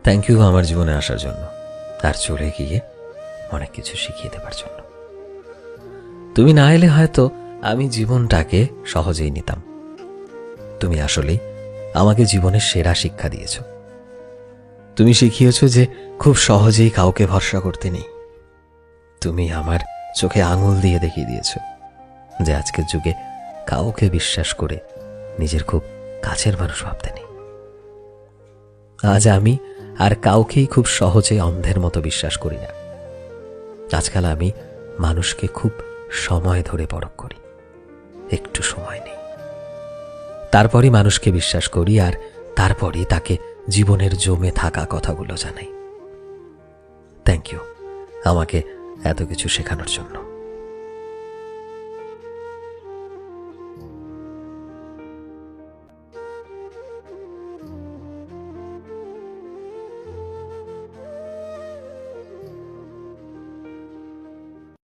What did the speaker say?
Thank you আমার জীবনে আসার জন্য, আর চলে গিয়ে অনেক কিছু শিখিয়ে দেবার জন্য। তুমি না এলে হয়তো আমি জীবনটাকে সহজেই নিতাম। তুমি আসলেই আমাকে জীবনের সেরা শিক্ষা দিয়েছ। তুমি শিখিয়েছ যে খুব সহজেই কাউকে ভরসা করতে নেই। তুমি আমার চোখে আঙুল দিয়ে দেখিয়ে দিয়েছ যে আজকের যুগে কাউকে বিশ্বাস করে নিজের খুব কাছের মানুষ ভাবতে নেই। আজ আমি আর কাউকেই খুব সহজে অন্ধের মতো বিশ্বাস করি না। আজকাল আমি মানুষকে খুব সময় ধরে পরখ করি, একটু সময় নেই, তারপরই মানুষকে বিশ্বাস করি, আর তারপরই তাকে জীবনের জমে থাকা কথাগুলো জানাই। থ্যাংক ইউ আমাকে এত কিছু শেখানোর জন্য।